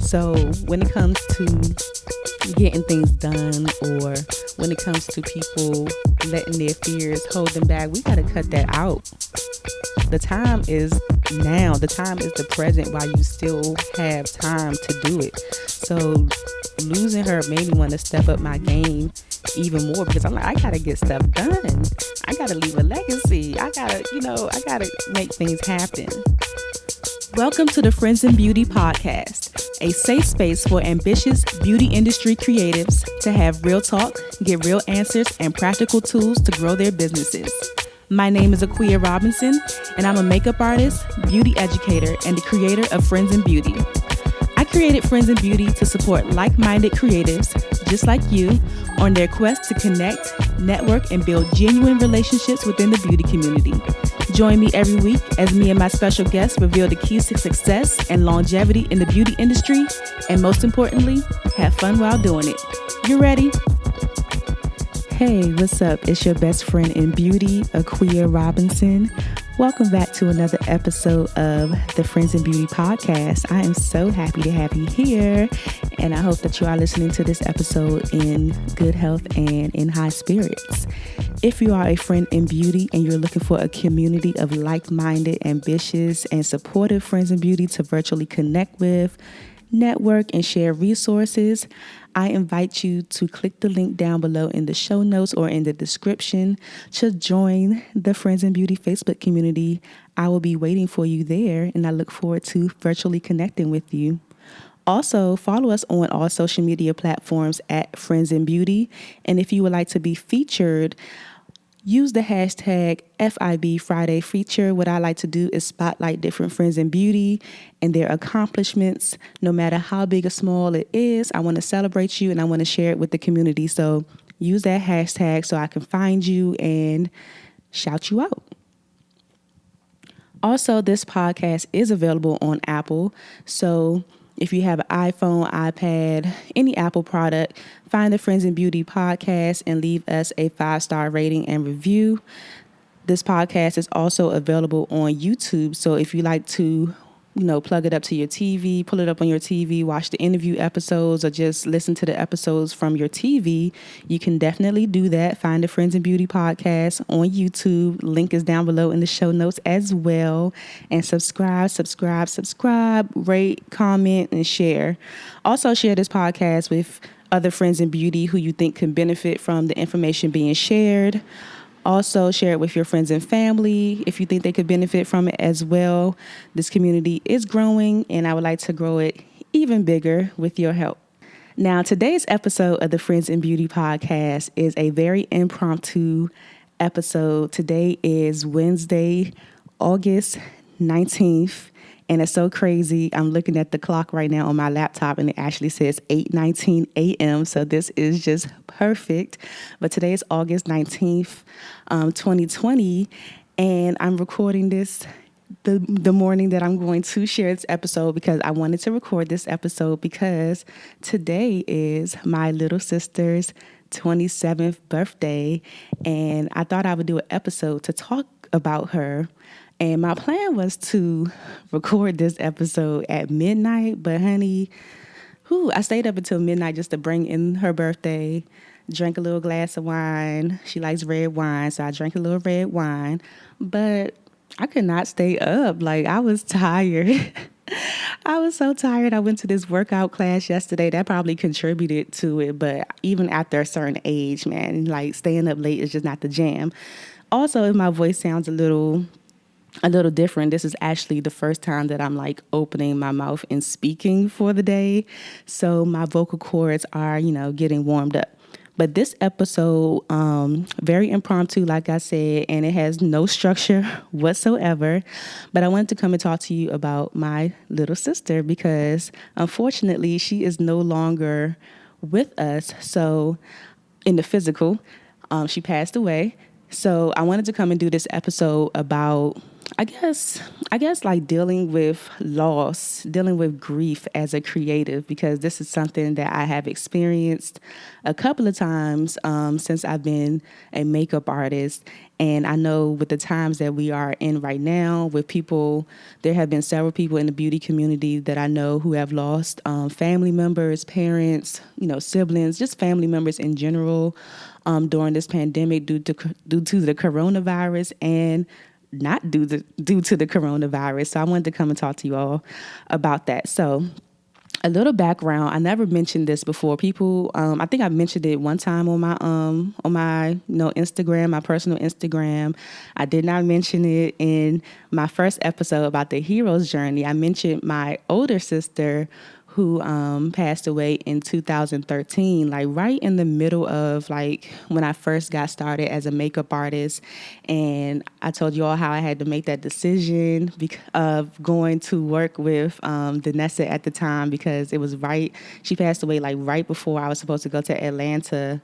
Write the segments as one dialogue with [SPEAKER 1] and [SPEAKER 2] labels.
[SPEAKER 1] So when it comes to getting things done, or when it comes to people letting their fears hold them back, we got to cut that out. The time is now. The time is the present while you still have time to do it. So losing her made me want to step up my game even more, because I'm like, I gotta get stuff done. I gotta leave a legacy. I gotta make things happen. Welcome to the Friends in Beauty Podcast, a safe space for ambitious beauty industry creatives to have real talk, get real answers, and practical tools to grow their businesses. My name is Akua Robinson, and I'm a makeup artist, beauty educator, and the creator of Friends in Beauty. I created Friends in Beauty to support like-minded creatives, just like you, on their quest to connect, network, and build genuine relationships within the beauty community. Join me every week as me and my special guests reveal the keys to success and longevity in the beauty industry, and most importantly, have fun while doing it. You ready? Hey, what's up? It's your best friend in beauty, Akua Robinson. Welcome back to another episode of the Friends in Beauty Podcast. I am so happy to have you here, and I hope that you are listening to this episode in good health and in high spirits. If you are a friend in beauty and you're looking for a community of like-minded, ambitious, and supportive friends in beauty to virtually connect with, network, and share resources, I invite you to click the link down below in the show notes or in the description to join the Friends in Beauty Facebook community. I will be waiting for you there, and I look forward to virtually connecting with you. Also, follow us on all social media platforms at Friends in Beauty. And if you would like to be featured, use the hashtag FIB Friday feature. What I like to do is spotlight different friends in beauty and their accomplishments, no matter how big or small it is. I want to celebrate you and I want to share it with the community. So use that hashtag so I can find you and shout you out. Also, this podcast is available on Apple. So if you have an iPhone, iPad, any Apple product, find the Friends in Beauty Podcast and leave us a 5-star rating and review. This podcast is also available on YouTube. So if you like to, plug it up to your TV, pull it up on your TV, watch the interview episodes, or just listen to the episodes from your TV, you can definitely do that. Find the Friends in Beauty Podcast on YouTube. Link is down below in the show notes as well. And subscribe, rate, comment, and share. Also share this podcast with other friends in beauty who you think can benefit from the information being shared. Also, share it with your friends and family if you think they could benefit from it as well. This community is growing, and I would like to grow it even bigger with your help. Now, today's episode of the Friends in Beauty Podcast is a very impromptu episode. Today is Wednesday, August 19th. And it's so crazy. I'm looking at the clock right now on my laptop, and it actually says 8:19 a.m. So this is just perfect. But today is August 19th, 2020. And I'm recording this the morning that I'm going to share this episode, because I wanted to record this episode because today is my little sister's 27th birthday. And I thought I would do an episode to talk about her. And my plan was to record this episode at midnight, but honey, I stayed up until midnight just to bring in her birthday, drank a little glass of wine. She likes red wine, so I drank a little red wine, but I could not stay up. Like, I was tired. I was so tired. I went to this workout class yesterday. That probably contributed to it, but even after a certain age, man, like staying up late is just not the jam. Also, if my voice sounds a little different, this is actually the first time that I'm like opening my mouth and speaking for the day. So my vocal cords are, getting warmed up. But this episode, very impromptu, like I said, and it has no structure whatsoever. But I wanted to come and talk to you about my little sister, because unfortunately she is no longer with us. So in the physical, she passed away. So I wanted to come and do this episode about, I guess like dealing with loss, dealing with grief as a creative, because this is something that I have experienced a couple of times since I've been a makeup artist. And I know with the times that we are in right now, with people, there have been several people in the beauty community that I know who have lost family members, parents, siblings, just family members in general during this pandemic due to the coronavirus and not due to the coronavirus. So I wanted to come and talk to you all about that. So a little background. I never mentioned this before. People, I think I mentioned it one time on my Instagram, my personal Instagram. I did not mention it in my first episode about the hero's journey. I mentioned my older sister who passed away in 2013, like right in the middle of like when I first got started as a makeup artist. And I told you all how I had to make that decision of going to work with Danessa at the time, because it was she passed away like right before I was supposed to go to Atlanta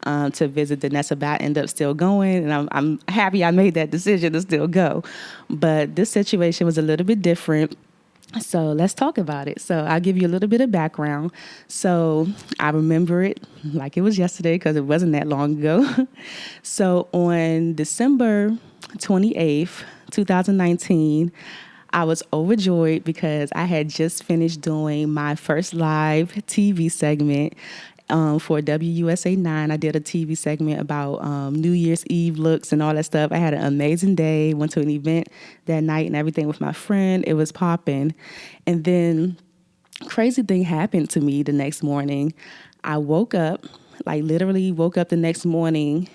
[SPEAKER 1] to visit Danessa, but I ended up still going. And I'm happy I made that decision to still go. But this situation was a little bit different. So let's talk about it. So I'll give you a little bit of background. So I remember it like it was yesterday because it wasn't that long ago. So on December 28th, 2019, I was overjoyed because I had just finished doing my first live TV segment for WUSA 9. I did a TV segment about New Year's Eve looks and all that stuff. I had an amazing day, went to an event that night and everything with my friend. It was popping. And then crazy thing happened to me the next morning. I woke up, like literally woke up the next morning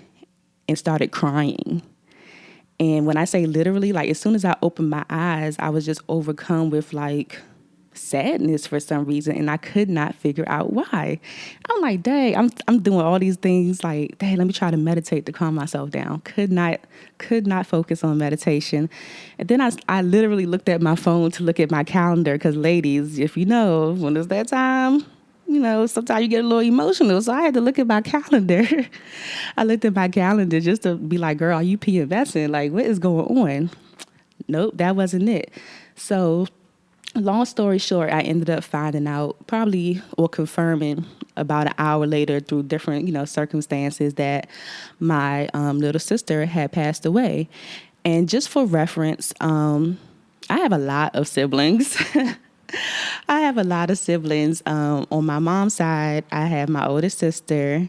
[SPEAKER 1] and started crying. And when I say literally, like as soon as I opened my eyes, I was just overcome with like sadness for some reason, and I could not figure out why. I'm like, dang, I'm doing all these things, like, dang, let me try to meditate to calm myself down. Could not focus on meditation. And then I literally looked at my phone to look at my calendar, because ladies, if you know, when it's that time, sometimes you get a little emotional. So I had to look at my calendar. I looked at my calendar just to be like, girl, are you PMSing? Like, what is going on? Nope, that wasn't it. So long story short, I ended up finding out or confirming about an hour later through different, circumstances that my little sister had passed away. And just for reference, I have a lot of siblings. I have a lot of siblings. On my mom's side, I have my oldest sister.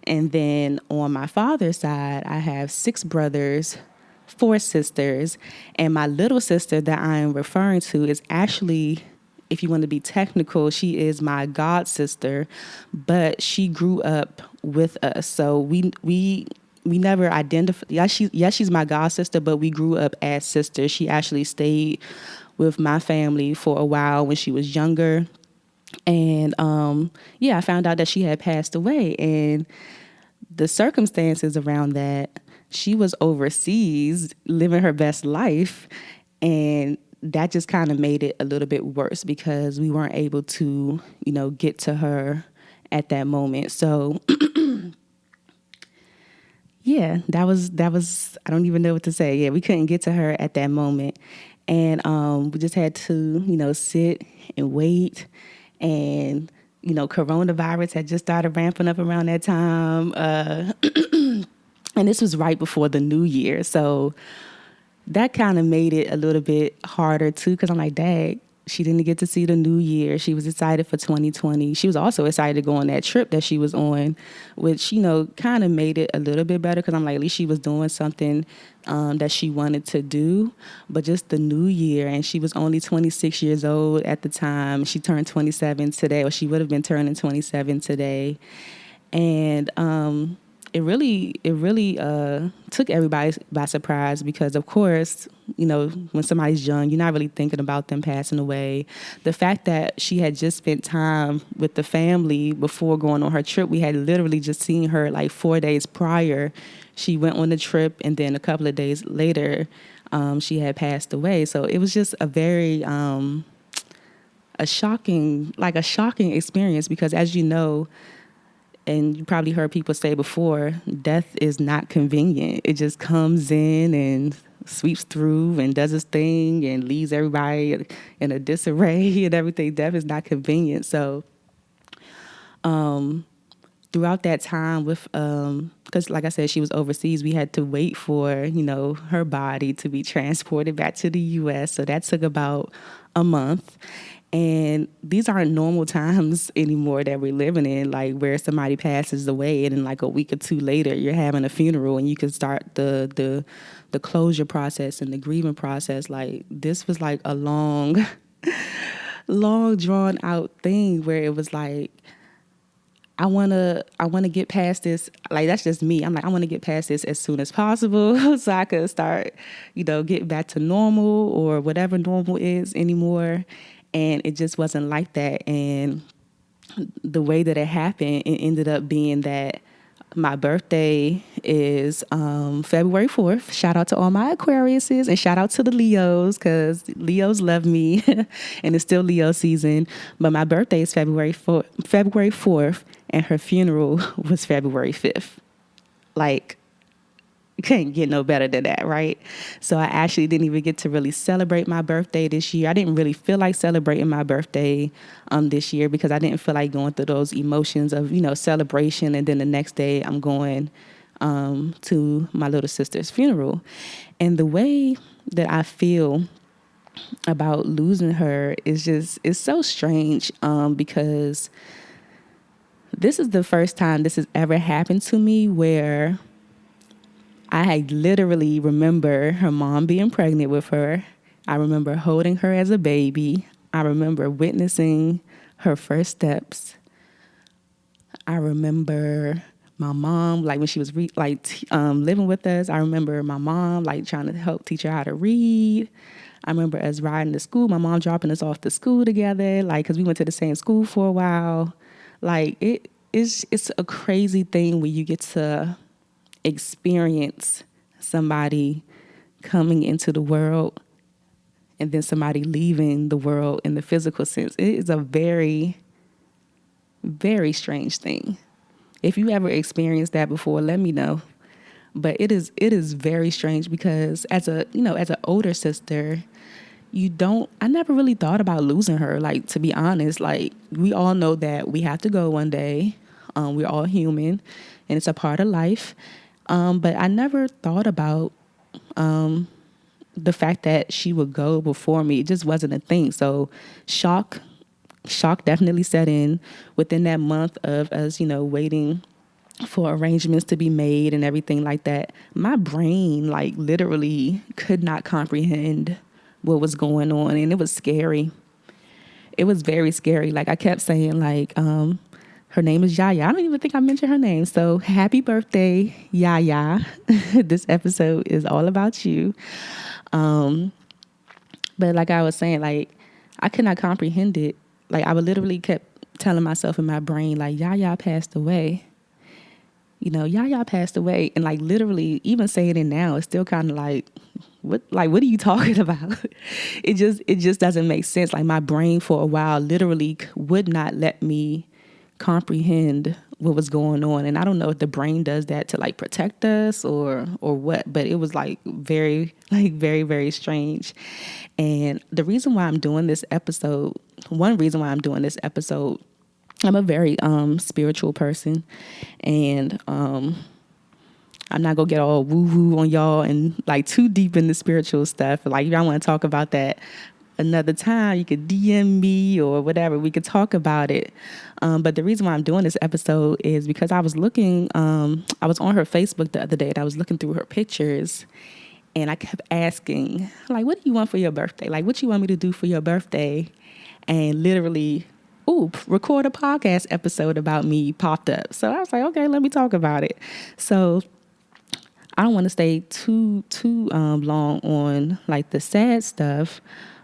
[SPEAKER 1] And then on my father's side, I have 6 brothers, 4 sisters, and my little sister that I am referring to is actually, if you want to be technical, she is my god sister, but she grew up with us. So we never identified. She's my god sister, but we grew up as sisters. She actually stayed with my family for a while when she was younger, and I found out that she had passed away, and the circumstances around that. She was overseas living her best life, and that just kind of made it a little bit worse because we weren't able to, get to her at that moment. So that was I don't even know what to say. Yeah, we couldn't get to her at that moment. And we just had to, sit and wait. And, coronavirus had just started ramping up around that time. And this was right before the new year. So that kind of made it a little bit harder too, because I'm like, dang, she didn't get to see the new year. She was excited for 2020. She was also excited to go on that trip that she was on, which, kind of made it a little bit better, because I'm like, at least she was doing something that she wanted to do. But just the new year, and she was only 26 years old at the time. She turned 27 today, or she would have been turning 27 today. And it really took everybody by surprise, because of course, when somebody's young, you're not really thinking about them passing away. The fact that she had just spent time with the family before going on her trip, we had literally just seen her like 4 days prior. She went on the trip, and then a couple of days later, she had passed away. So it was just a very a shocking experience, because as you know, And you probably heard people say before, death is not convenient. It just comes in and sweeps through and does its thing and leaves everybody in a disarray and everything. Death is not convenient. So throughout that time with, because like I said, she was overseas, we had to wait for, her body to be transported back to the U.S. So that took about a month. And these aren't normal times anymore that we're living in, like where somebody passes away and then like a week or two later you're having a funeral and you can start the closure process and the grieving process. Like this was like a long, long drawn out thing where it was like, I wanna get past this. Like that's just me. I'm like, I wanna get past this as soon as possible so I could start, getting back to normal or whatever normal is anymore. And it just wasn't like that. And the way that it happened, it ended up being that my birthday is February 4th. Shout out to all my Aquariuses and shout out to the Leos because Leos love me and it's still Leo season. But my birthday is February 4th and her funeral was February 5th. Like, couldn't get no better than that, right? So I actually didn't even get to really celebrate my birthday this year. I didn't really feel like celebrating my birthday this year because I didn't feel like going through those emotions of, celebration. And then the next day I'm going to my little sister's funeral. And the way that I feel about losing her is so strange because this is the first time this has ever happened to me where I literally remember her mom being pregnant with her. I remember holding her as a baby. I remember witnessing her first steps. I remember my mom, like when she was living with us. I remember my mom like trying to help teach her how to read. I remember us riding to school. My mom dropping us off to school together, like because we went to the same school for a while. Like it's a crazy thing when you get to experience somebody coming into the world and then somebody leaving the world in the physical sense. It is a very, very strange thing. If you ever experienced that before, let me know. But it is very strange because as an older sister, I never really thought about losing her. Like, to be honest, like we all know that we have to go one day. We're all human and it's a part of life. But I never thought about the fact that she would go before me. It just wasn't a thing. So shock definitely set in within that month of us, waiting for arrangements to be made and everything like that. My brain, like, literally could not comprehend what was going on. And it was scary. It was very scary. Like, I kept saying, like, her name is YaaYaa. I don't even think I mentioned her name. So happy birthday, YaaYaa. This episode is all about you. But like I was saying, like, I could not comprehend it. Like, I would literally kept telling myself in my brain, like, YaaYaa passed away. YaaYaa passed away. And like literally even saying it now, it's still kind of like, what are you talking about? It just doesn't make sense. Like, my brain for a while literally would not let me comprehend what was going on. And I don't know if the brain does that to like protect us or what, but it was like very, very, very strange. And the reason why I'm doing this episode, one reason why I'm doing this episode, I'm a very spiritual person, and I'm not gonna get all woo-woo on y'all and like too deep in the spiritual stuff. Like, if y'all want to talk about that another time, you could DM me or whatever. We could talk about it. But the reason why I'm doing this episode is because I was looking, I was on her Facebook the other day and I was looking through her pictures and I kept asking, like, what do you want for your birthday? Like, what you want me to do for your birthday? And literally, record a podcast episode about me popped up. So I was like, okay, let me talk about it. So I don't want to stay too long on like the sad stuff,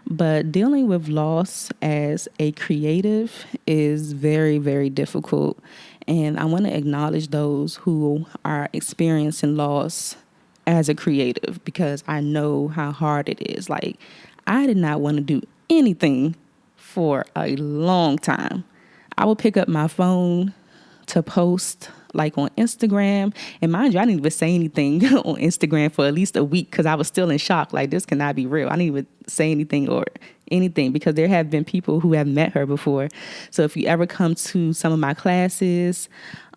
[SPEAKER 1] but dealing with loss as a creative is very, very difficult. And I want to acknowledge those who are experiencing loss as a creative because I know how hard it is. Like, I did not want to do anything for a long time. I would pick up my phone to post like on Instagram. And mind you, I didn't even say anything on Instagram for at least a week because I was still in shock. Like, this cannot be real. I didn't even say anything or anything because there have been people who have met her before. So if you ever come to some of my classes,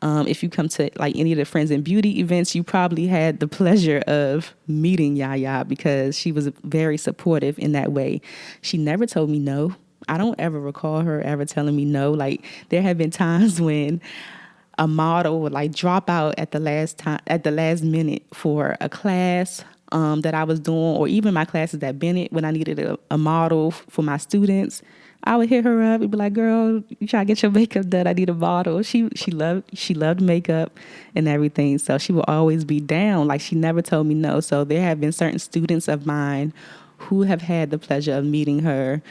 [SPEAKER 1] if you come to like any of the Friends in Beauty events, you probably had the pleasure of meeting YaaYaa because she was very supportive in that way. She never told me no. I don't ever recall her ever telling me no. Like, there have been times when a model would like drop out at the last minute for a class that I was doing, or even my classes at Bennett when I needed a model for my students. I would hit her up and be like, "Girl, you try to get your makeup done. I need a model." She loved makeup and everything, so she will always be down. Like, she never told me no. So there have been certain students of mine who have had the pleasure of meeting her,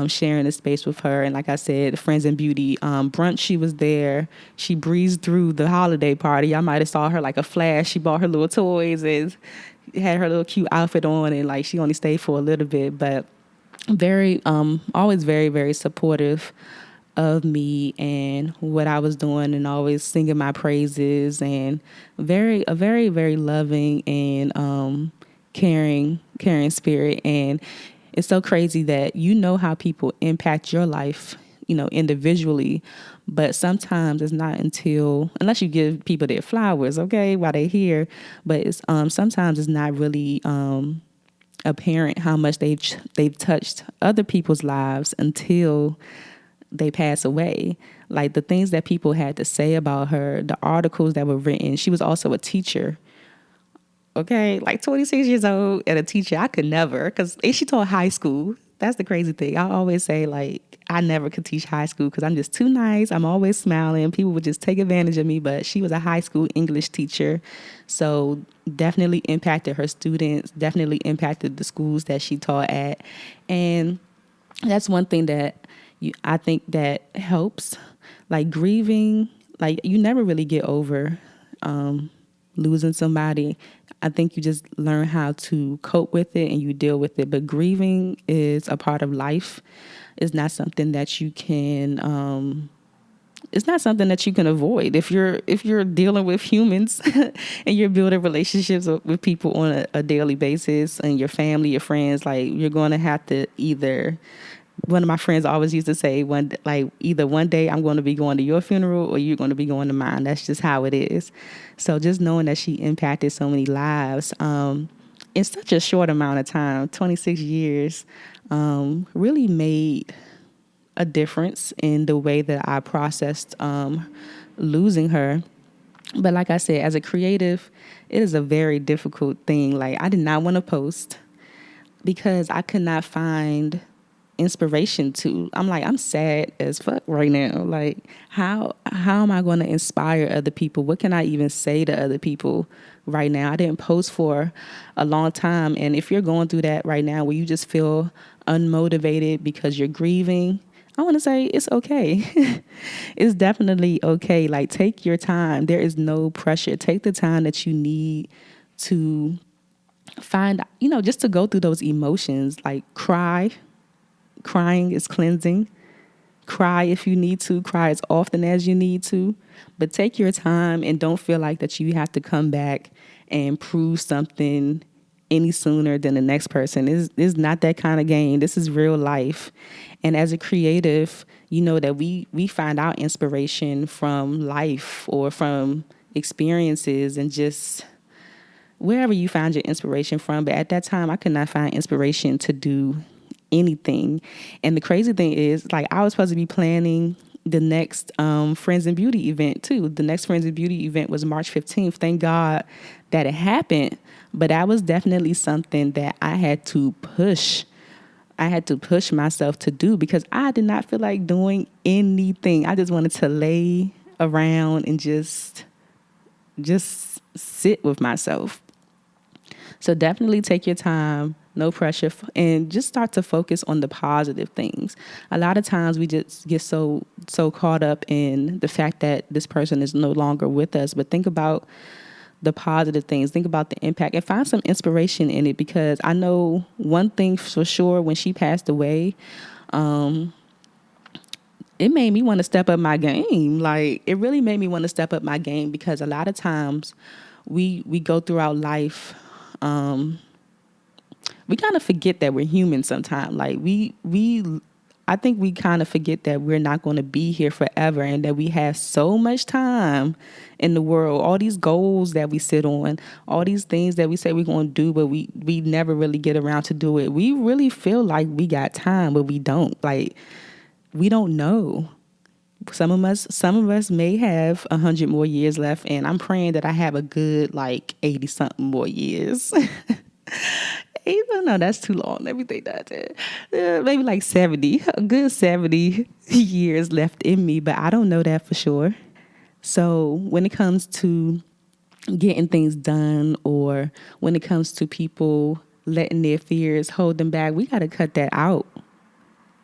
[SPEAKER 1] sharing a space with her. And like I said, Friends in Beauty brunch, she was there. She breezed through the holiday party. I might have saw her like a flash. She bought her little toys and had her little cute outfit on, and like she only stayed for a little bit, but very, always very, very supportive of me and what I was doing, and always singing my praises, and a very, very loving and caring spirit. And it's so crazy that you know how people impact your life, individually, but sometimes it's not unless you give people their flowers, okay, while they're here, but it's sometimes it's not really apparent how much they've touched other people's lives until they pass away. Like, the things that people had to say about her, the articles that were written. She was also a teacher. Okay, like 26 years old and a teacher. I could never, because she taught high school. That's the crazy thing. I always say, like, I never could teach high school because I'm just too nice. I'm always smiling. People would just take advantage of me. But she was a high school English teacher. So definitely impacted her students, definitely impacted the schools that she taught at. And that's one thing that I think that helps. Like, grieving, like, you never really get over losing somebody. I think you just learn how to cope with it and you deal with it. But grieving is a part of life. It's not something that you can. It's not something that you can avoid. If you're dealing with humans and you're building relationships with people on a daily basis, and your family, your friends, like, you're going to have to either. One of my friends always used to say, either one day I'm going to be going to your funeral or you're going to be going to mine. That's just how it is. So just knowing that she impacted so many lives in such a short amount of time, 26 years, really made a difference in the way that I processed losing her. But like I said, as a creative, it is a very difficult thing. Like, I did not want to post because I could not find inspiration to. I'm sad as fuck right now. Like, how am I going to inspire other people? What can I even say to other people right now? I didn't post for a long time. And if you're going through that right now where you just feel unmotivated because you're grieving, I want to say it's okay. It's definitely okay. Like, take your time. There is no pressure. Take the time that you need to find, just to go through those emotions. Like, cry. Crying is cleansing. Cry if you need to. Cry as often as you need to. But take your time and don't feel like that you have to come back and prove something any sooner than the next person. It's not that kind of game. This is real life. And as a creative, that we find our inspiration from life or from experiences and just wherever you find your inspiration from. But at that time, I could not find inspiration to do anything. And the crazy thing is, like, I was supposed to be planning the next Friends in Beauty event too. The next Friends in Beauty event was March 15th. Thank God that it happened. But that was definitely something that I had to push. I had to push myself to do because I did not feel like doing anything. I just wanted to lay around and just sit with myself. So definitely take your time, no pressure, and just start to focus on the positive things. A lot of times we just get so caught up in the fact that this person is no longer with us, but think about the positive things. Think about the impact and find some inspiration in it, because I know one thing for sure: when she passed away, it made me want to step up my game. Like, it really made me want to step up my game, because a lot of times we go throughout life, we kind of forget that we're human sometimes. Like, I think we kind of forget that we're not going to be here forever, and that we have so much time in the world. All these goals that we sit on, all these things that we say we're going to do, but we never really get around to do it. We really feel like we got time, but we don't. Like, we don't know. Some of us may have 100 more years left, and I'm praying that I have a good 80 something more years. Even no, that's too long. Let me think that. Maybe 70, a good 70 years left in me, but I don't know that for sure. So when it comes to getting things done, or when it comes to people letting their fears hold them back, we got to cut that out.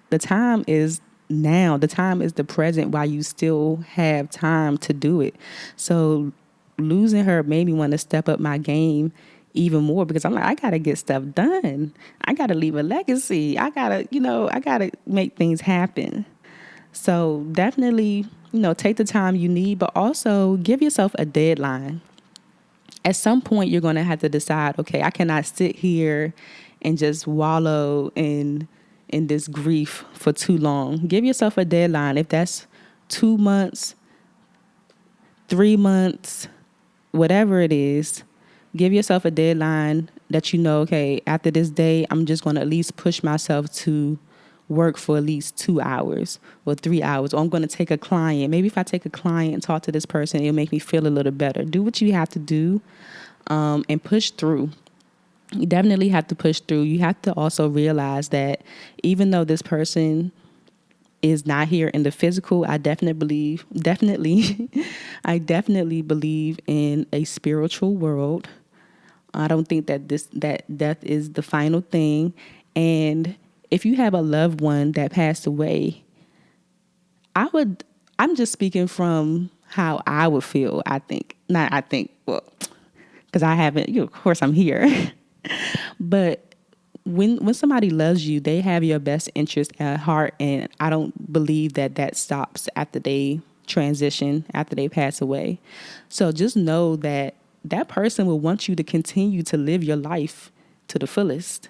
[SPEAKER 1] The time is now. The time is the present, while you still have time to do it. So losing her made me want to step up my game even more, because I'm like, I got to get stuff done. I got to leave a legacy. I got to make things happen. So definitely, take the time you need, but also give yourself a deadline. At some point, you're going to have to decide, okay, I cannot sit here and just wallow in this grief for too long. Give yourself a deadline. If that's 2 months, 3 months, whatever it is, give yourself a deadline that okay, after this day, I'm just going to at least push myself to work for at least 2 hours or 3 hours. Or I'm going to take a client. Maybe if I take a client and talk to this person, it'll make me feel a little better. Do what you have to do, and push through. You definitely have to push through. You have to also realize that even though this person is not here in the physical, I definitely believe in a spiritual world. I don't think that death is the final thing. And if you have a loved one that passed away, I'm just speaking from how I would feel. Because I haven't, of course I'm here. But when somebody loves you, they have your best interest at heart. And I don't believe that stops after they transition, after they pass away. So just know that person will want you to continue to live your life to the fullest.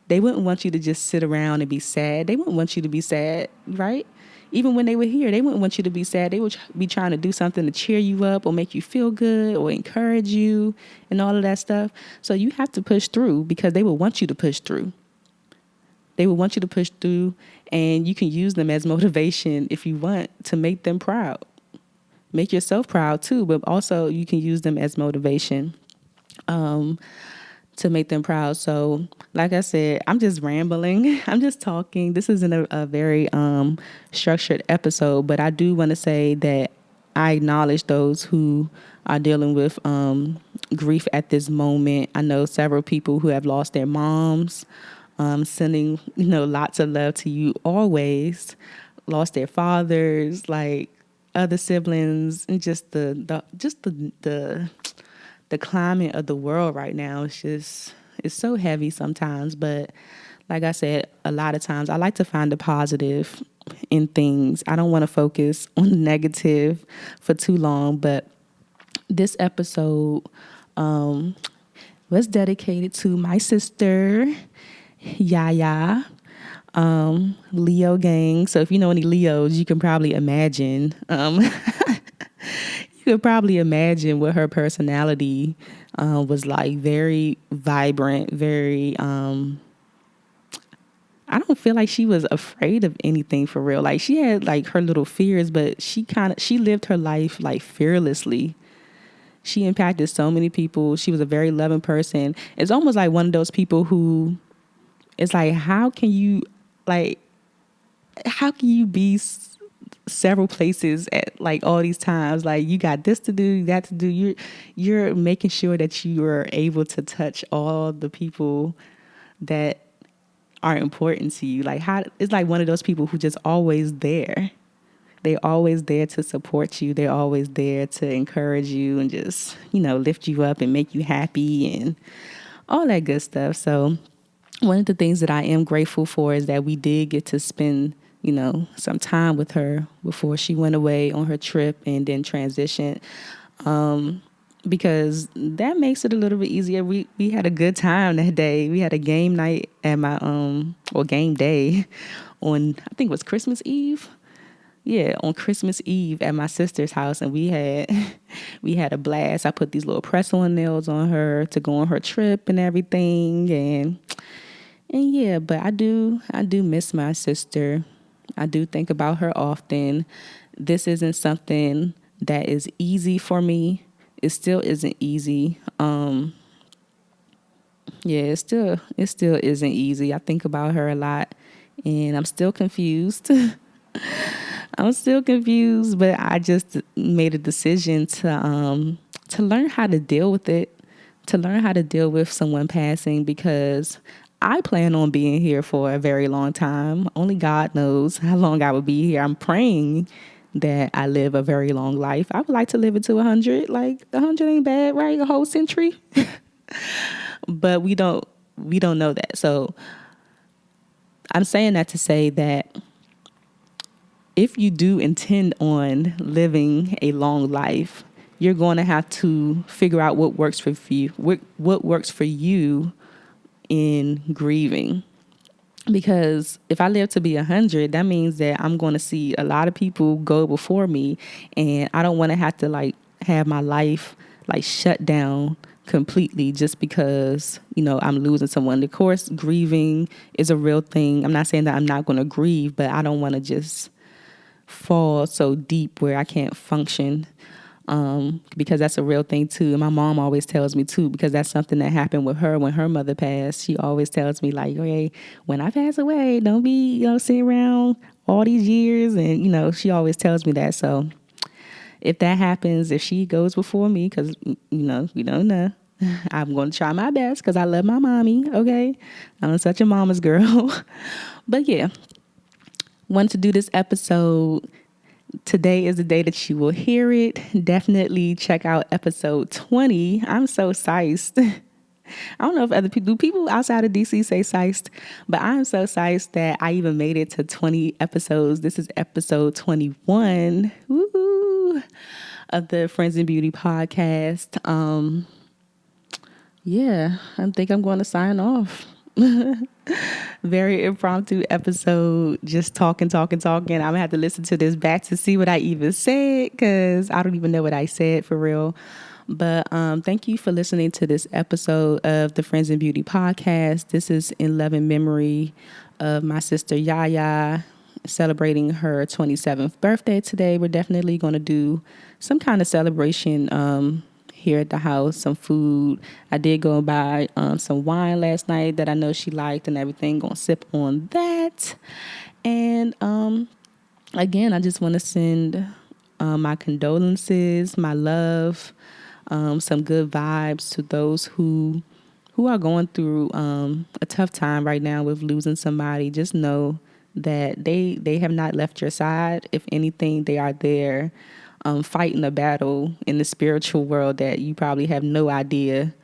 [SPEAKER 1] They wouldn't want you to just sit around and be sad. They wouldn't want you to be sad, right? Even when they were here, they wouldn't want you to be sad. They would be trying to do something to cheer you up or make you feel good or encourage you and all of that stuff. So you have to push through, because they will want you to push through. They will want you to push through, and you can use them as motivation if you want to make them proud. Make yourself proud too, but also you can use them as motivation to make them proud. So like I said, I'm just rambling. I'm just talking. This isn't a very structured episode, but I do want to say that I acknowledge those who are dealing with grief at this moment. I know several people who have lost their moms, sending lots of love to you always. Lost their fathers, like other siblings, and just the climate of the world right now is so heavy sometimes. But like I said, a lot of times I like to find the positive in things. I don't want to focus on the negative for too long. But this episode was dedicated to my sister, YaaYaa. Leo gang. So if you know any Leos, you can probably imagine. You could probably imagine what her personality was like. Very vibrant. Very. I don't feel like she was afraid of anything for real. Like, she had like her little fears, but she lived her life like fearlessly. She impacted so many people. She was a very loving person. It's almost like one of those people who, it's like, how can you be several places at like all these times? Like, you got this to do, that to do. You're making sure that you are able to touch all the people that are important to you. Like, it's like one of those people who just always there. They're always there to support you. They're always there to encourage you and just, lift you up and make you happy and all that good stuff. So one of the things that I am grateful for is that we did get to spend some time with her before she went away on her trip and then transitioned. Because that makes it a little bit easier. We had a good time that day. We had a game night at my or game day on, I think it was Christmas Eve. Yeah, on Christmas Eve at my sister's house, and we had a blast. I put these little press-on nails on her to go on her trip and everything, and yeah. But I do miss my sister. I do think about her often. This isn't something that is easy for me. It still isn't easy. It still isn't easy. I think about her a lot, and I'm still confused. I'm still confused, but I just made a decision to learn how to deal with it, to learn how to deal with someone passing, because I plan on being here for a very long time. Only God knows how long I will be here. I'm praying that I live a very long life. I would like to live it to 100. Like 100 ain't bad, right? A whole century. But we don't know that. So I'm saying that to say that if you do intend on living a long life, you're going to have to figure out what works for you, what works for you in grieving. Because if I live to be 100, that means that I'm going to see a lot of people go before me, and I don't want to have to have my life shut down completely just because, I'm losing someone. Of course, grieving is a real thing. I'm not saying that I'm not going to grieve, but I don't want to just fall so deep where I can't function, because that's a real thing too. And my mom always tells me too, because that's something that happened with her when her mother passed. She always tells me hey, when I pass away, don't be, sitting around all these years. And, she always tells me that. So if that happens, if she goes before me, because, we don't know, I'm going to try my best because I love my mommy. Okay. I'm such a mama's girl. But yeah, wanted to do this episode. Today is the day that you will hear it. Definitely check out episode 20. I'm so psyched. I don't know if other people outside of DC say psyched, but I'm so psyched that I even made it to 20 episodes. This is episode 21 of the Friends in Beauty podcast. I think I'm going to sign off. Very impromptu episode, just talking. I'm gonna have to listen to this back to see what I even said, because I don't even know what I said for real. But thank you for listening to this episode of the Friends in Beauty podcast. This is in loving memory of my sister YaaYaa, celebrating her 27th birthday today. We're definitely going to do some kind of celebration here at the house, some food. I did go buy some wine last night that I know she liked and everything. Gonna sip on that. And again, I just want to send my condolences, my love, some good vibes to those who are going through a tough time right now with losing somebody. Just know that they have not left your side. If anything, they are there fighting a battle in the spiritual world that you probably have no idea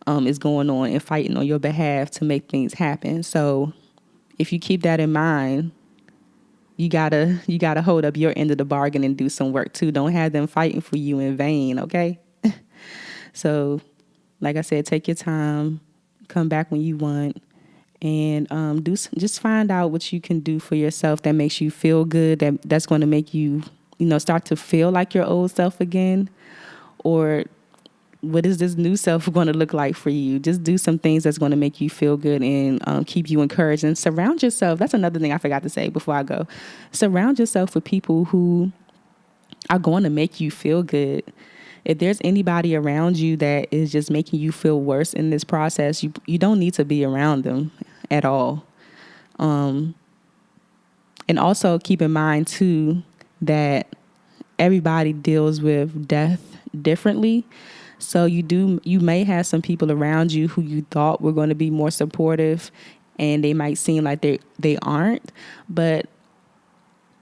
[SPEAKER 1] is going on, and fighting on your behalf to make things happen. So if you keep that in mind, you gotta hold up your end of the bargain and do some work too. Don't have them fighting for you in vain, okay? So like I said, take your time, come back when you want, and just find out what you can do for yourself that makes you feel good, that's going to make you start to feel like your old self again. Or what is this new self going to look like for you? Just do some things that's going to make you feel good and keep you encouraged. And surround yourself. That's another thing I forgot to say before I go. Surround yourself with people who are going to make you feel good. If there's anybody around you that is just making you feel worse in this process, you don't need to be around them at all. And also keep in mind too that everybody deals with death differently. So you may have some people around you who you thought were going to be more supportive, and they might seem like they aren't. But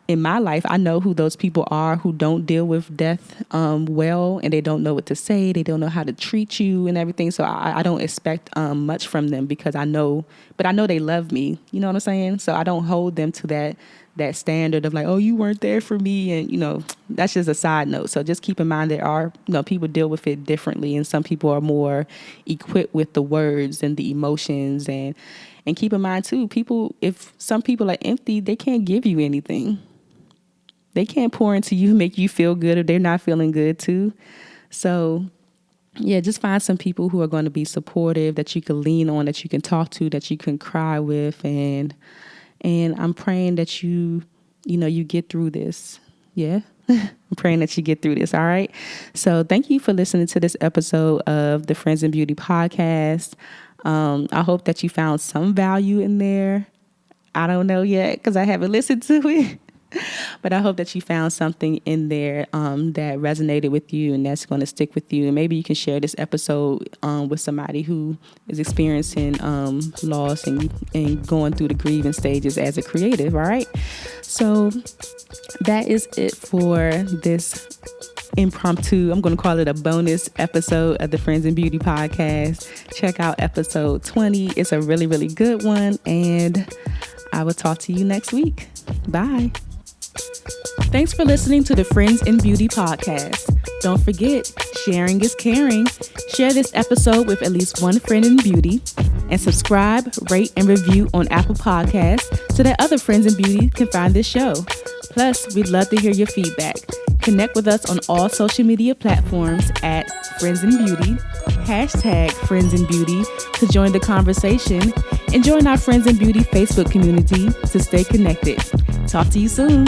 [SPEAKER 1] in my life, I know who those people are who don't deal with death well, and they don't know what to say. They don't know how to treat you and everything. So I don't expect much from them, because I know they love me. You know what I'm saying? So I don't hold them to that that standard of like, oh, you weren't there for me. And, that's just a side note. So just keep in mind there are, people deal with it differently. And some people are more equipped with the words and the emotions. And keep in mind, too, if some people are empty, they can't give you anything. They can't pour into you, make you feel good if they're not feeling good, too. So, yeah, just find some people who are going to be supportive, that you can lean on, that you can talk to, that you can cry with. And I'm praying that you get through this. Yeah. I'm praying that you get through this. All right. So thank you for listening to this episode of the Friends in Beauty podcast. I hope that you found some value in there. I don't know yet because I haven't listened to it. But I hope that you found something in there that resonated with you and that's going to stick with you. And maybe you can share this episode with somebody who is experiencing loss and going through the grieving stages as a creative. All right. So that is it for this impromptu, I'm going to call it a bonus episode of the Friends in Beauty podcast. Check out episode 20. It's a really, really good one. And I will talk to you next week. Bye. Thanks for listening to the Friends in Beauty podcast. Don't forget, sharing is caring. Share this episode with at least one friend in beauty and subscribe, rate, and review on Apple Podcasts so that other friends in beauty can find this show. Plus, we'd love to hear your feedback. Connect with us on all social media platforms at Friends in Beauty, #Friends in Beauty to join the conversation, and join our Friends in Beauty Facebook community to stay connected. Talk to you soon.